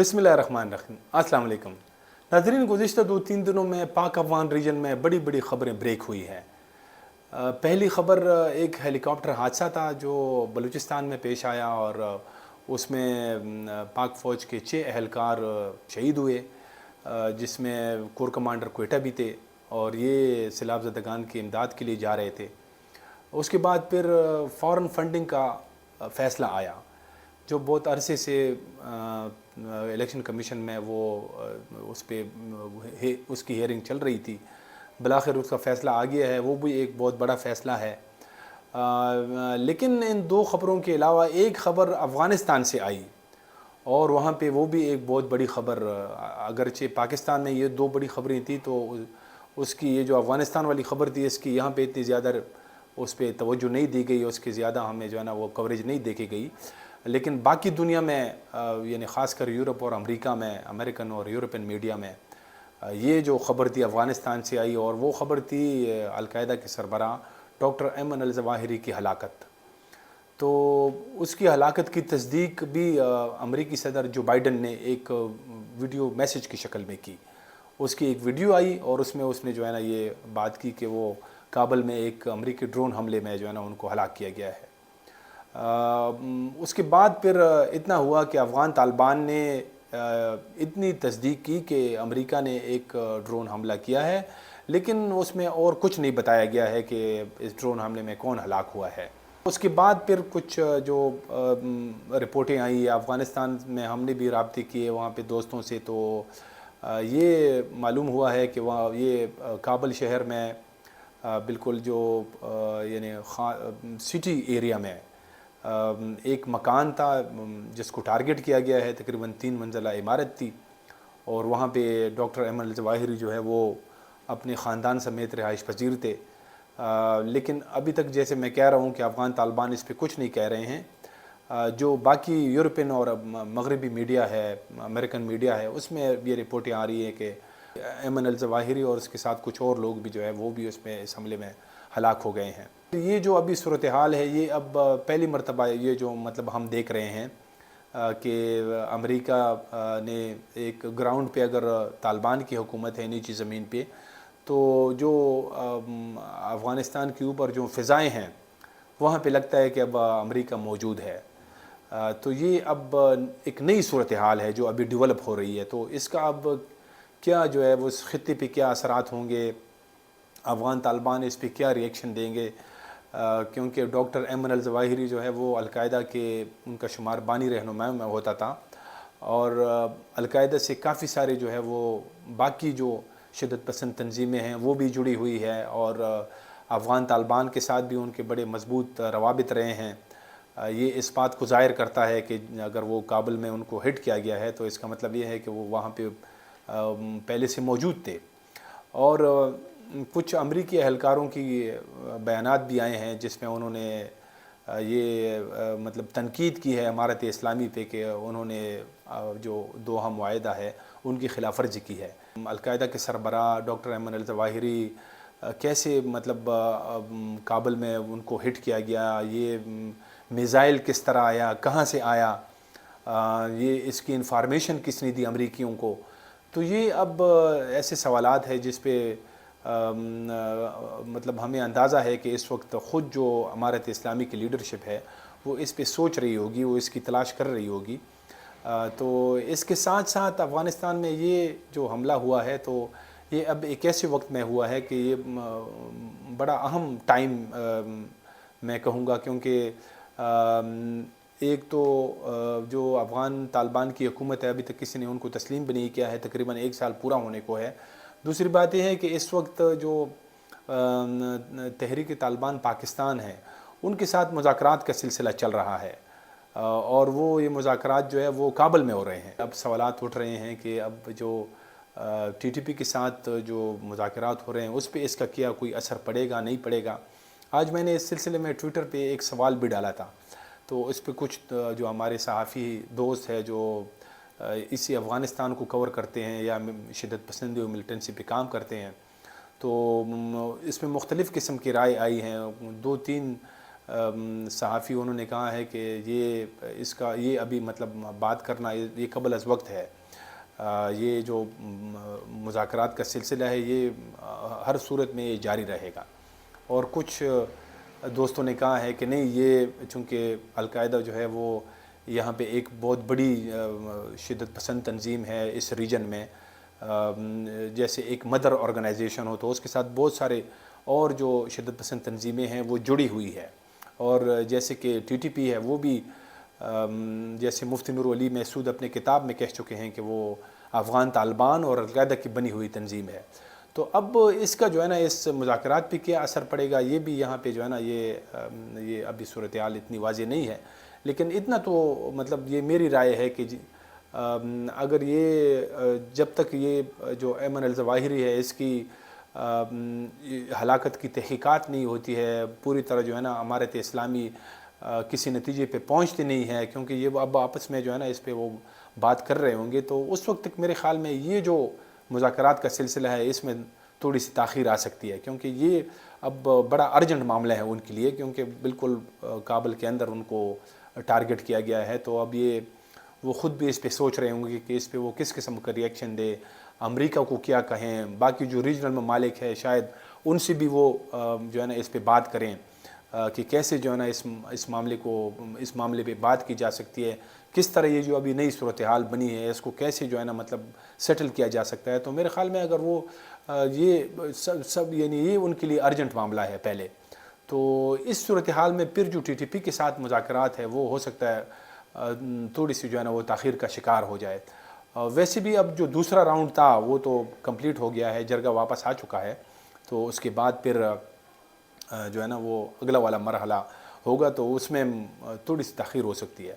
बिस्मिल्लाहिर्रहमानिर्रहीम। अस्सलाम वालेकुम नाज़रीन, गुज़िश्ता 2-3 दिनों में पाक अफ़गान रीजन में बड़ी बड़ी ख़बरें ब्रेक हुई हैं। पहली ख़बर एक हेलीकॉप्टर हादसा था जो बलूचिस्तान में पेश आया और उसमें पाक फ़ौज के 6 एहलकार शहीद हुए, जिसमें कोर कमांडर क्वेटा भी थे और ये सैलाब ज़दगान की इमदाद के लिए जा रहे थे। उसके बाद फिर फ़ौरन फंडिंग का फ़ैसला आया, जो बहुत अरसे से इलेक्शन कमीशन में वो उस पे उसकी हियरिंग चल रही थी। बिलाखिर उसका फ़ैसला आ गया है, वो भी एक बहुत बड़ा फ़ैसला है। लेकिन इन 2 ख़बरों के अलावा एक ख़बर अफ़गानिस्तान से आई और वहाँ पे वो भी एक बहुत बड़ी ख़बर, अगरचे पाकिस्तान में ये 2 बड़ी ख़बरें थी तो उसकी ये जो अफ़गानिस्तान वाली ख़बर थी इसकी यहाँ पे इतनी ज़्यादा उस पर तवज्जो नहीं दी गई, उसकी ज़्यादा हमें जो है ना वो कवरेज नहीं देखी गई। लेकिन बाकी दुनिया में यानी ख़ासकर यूरोप और अमेरिका में, अमेरिकन और यूरोपियन मीडिया में ये जो ख़बर थी अफ़गानिस्तान से आई और वो ख़बर थी अल-कायदा के सरबराह डॉक्टर अयमन अल-ज़वाहिरी की हलाकत। तो उसकी हलाकत की तस्दीक भी अमरीकी सदर जो बाइडन ने एक वीडियो मैसेज की शक्ल में की। उसकी एक वीडियो आई और उसमें उसने जो है ना ये बात की कि वो काबुल में एक अमरीकी ड्रोन हमले में जो है ना उनको हलाक किया गया है। उसके बाद फिर इतना हुआ कि अफ़गान तालिबान ने इतनी तस्दीक की कि अमेरिका ने एक ड्रोन हमला किया है, लेकिन उसमें और कुछ नहीं बताया गया है कि इस ड्रोन हमले में कौन हलाक हुआ है। उसके बाद फिर कुछ जो रिपोर्टें आई अफ़गानिस्तान में, हमने भी राब्ते किए वहाँ पे दोस्तों से, तो ये मालूम हुआ है कि वहाँ ये काबुल शहर में बिल्कुल जो यानी सिटी एरिया में एक मकान था जिसको टारगेट किया गया है। तकरीबन 3 मंजिला इमारत थी और वहाँ पे डॉक्टर अयमन अल-ज़वाहिरी जो है वो अपने ख़ानदान समेत रिहाइश पजीर थे। लेकिन अभी तक जैसे मैं कह रहा हूँ कि अफ़गान तालिबान इस पर कुछ नहीं कह रहे हैं। जो बाकी यूरोपियन और मगरबी मीडिया है, अमेरिकन मीडिया है, उसमें ये रिपोर्टें आ रही हैं कि अयमन अल-ज़वाहिरी और उसके साथ कुछ और लोग भी जो है वो भी उसमें इस हमले में हलाक हो गए हैं। ये जो अभी सूरत हाल है ये अब पहली मरतबा ये जो मतलब हम देख रहे हैं कि अमेरिका ने एक ग्राउंड पे अगर तालिबान की हुकूमत है नीची ज़मीन पे, तो जो अफ़गानिस्तान के ऊपर जो फ़िज़ाएँ हैं वहाँ पे लगता है कि अब अमेरिका मौजूद है। तो ये अब एक नई सूरत हाल है जो अभी डेवलप हो रही है। तो इसका अब क्या जो है वो इस ख़ित्ते पे क्या असरात होंगे, अफ़गान तालिबान इस पर क्या रिएक्शन देंगे, क्योंकि डॉक्टर अयमन अल-ज़वाहिरी जो है वो अल-कायदा के उनका शुमार बानी रहनुमाओं में होता था और अल-कायदा से काफ़ी सारे जो है वो बाकी जो शिद्दत पसंद तंजीमें हैं वो भी जुड़ी हुई है और अफ़गान तालिबान के साथ भी उनके बड़े मजबूत रवाबित रहे हैं। ये इस बात को ज़ाहिर करता है कि अगर वो काबुल में उनको हिट किया गया है तो इसका मतलब ये है कि वो वहाँ पे पहले से मौजूद थे। और कुछ अमरीकी एहलकारों की बयानात भी आए हैं जिसमें उन्होंने ये मतलब तनकीद की है इमारत इस्लामी पे कि उन्होंने जो दोहा मुआहदा है उनकी खिलाफ वर्जी की है। अल-कायदा के सरबराह डॉक्टर अयमन अल-ज़वाहिरी कैसे मतलब काबुल में उनको हिट किया गया, ये मिज़ाइल किस तरह आया, कहाँ से आया, ये इसकी इंफॉर्मेशन किसने दी अमरीकियों को। तो ये अब ऐसे सवालात है जिस पे मतलब हमें अंदाज़ा है कि इस वक्त ख़ुद जो इमारत इस्लामी की लीडरशिप है वो इस पे सोच रही होगी, वो इसकी तलाश कर रही होगी। तो इसके साथ साथ अफ़गानिस्तान में ये जो हमला हुआ है तो ये अब एक ऐसे वक्त में हुआ है कि ये बड़ा अहम टाइम मैं कहूँगा, क्योंकि एक तो जो अफ़गान तालिबान की हुकूमत है अभी तक किसी ने उनको तस्लीम भी नहीं किया है, तकरीबन 1 साल पूरा होने को है। दूसरी बात यह है कि इस वक्त जो तहरीक तालिबान पाकिस्तान है उनके साथ मुज़ाकरात का सिलसिला चल रहा है और वो ये मुज़ाकरात जो है वो काबुल में हो रहे हैं। अब सवालात उठ रहे हैं कि अब जो TTP के साथ जो मुज़ाकरात हो रहे हैं उस पर इसका क्या कोई असर पड़ेगा नहीं पड़ेगा। आज मैंने इस सिलसिले में ट्विटर पे एक सवाल भी डाला था, तो इस पर कुछ जो हमारे सहाफ़ी दोस्त है जो इसी अफ़गानिस्तान को कवर करते हैं या शिद्दत पसंदी और मिलिटेंसी पे काम करते हैं, तो इसमें मुख्तलिफ़ किस्म की राय आई हैं। 2-3 صحافی انہوں نے کہا ہے کہ یہ ابھی مطلب بات کرنا یہ قبل از وقت ہے، یہ جو مذاکرات کا سلسلہ ہے یہ ہر صورت میں یہ جاری رہے گا۔ اور کچھ دوستوں نے کہا ہے کہ نہیں، یہ چونکہ القاعدہ جو ہے وہ یہاں پہ ایک بہت بڑی شدت پسند تنظیم ہے اس ریجن میں، جیسے ایک مدر آرگنائزیشن ہو تو اس کے ساتھ بہت سارے اور جو شدت پسند تنظیمیں ہیں وہ جڑی ہوئی ہے، اور جیسے کہ ٹی ٹی پی ہے وہ بھی جیسے مفتی نور علی محسود اپنے کتاب میں کہہ چکے ہیں کہ وہ افغان طالبان اور القاعدہ کی بنی ہوئی تنظیم ہے۔ تو اب اس کا جو ہے نا اس مذاکرات پہ کیا اثر پڑے گا یہ بھی یہاں پہ جو ہے نا یہ ابھی صورتحال اتنی واضح نہیں ہے، لیکن اتنا تو مطلب یہ میری رائے ہے کہ اگر یہ جب تک یہ جو ایمن الظواہری ہے اس کی ہلاکت کی تحقیقات نہیں ہوتی ہے پوری طرح، جو ہے نا امارت اسلامی کسی نتیجے پہ پہنچتی نہیں ہے، کیونکہ یہ اب آپس میں جو ہے نا اس پہ وہ بات کر رہے ہوں گے، تو اس وقت تک میرے خیال میں یہ جو مذاکرات کا سلسلہ ہے اس میں تھوڑی سی تاخیر آ سکتی ہے، کیونکہ یہ اب بڑا ارجنٹ معاملہ ہے ان کے لیے، کیونکہ بالکل کابل کے اندر ان کو ٹارگٹ کیا گیا ہے۔ تو اب یہ وہ خود بھی اس پہ سوچ رہے ہوں گے کہ اس پہ وہ کس قسم کا ری ایکشن دے، امریکہ کو کیا کہیں، باقی جو ریجنل ممالک ہے شاید ان سے بھی وہ جو ہے نا اس پہ بات کریں کہ کیسے جو ہے نا اس معاملے پہ بات کی جا سکتی ہے، کس طرح یہ جو ابھی نئی صورتحال بنی ہے اس کو کیسے جو ہے نا مطلب سیٹل کیا جا سکتا ہے۔ تو میرے خیال میں اگر وہ یہ سب یعنی یہ ان کے لیے ارجنٹ معاملہ ہے پہلے، تو اس صورتحال میں پھر جو ٹی ٹی پی کے ساتھ مذاکرات ہے وہ ہو سکتا ہے تھوڑی سی جو ہے نا وہ تاخیر کا شکار ہو جائے۔ ویسے بھی اب جو دوسرا راؤنڈ تھا وہ تو کمپلیٹ ہو گیا ہے، جرگہ واپس آ چکا ہے، تو اس کے بعد پھر جو ہے نا وہ اگلا والا مرحلہ ہوگا، تو اس میں تھوڑی سی تاخیر ہو سکتی ہے۔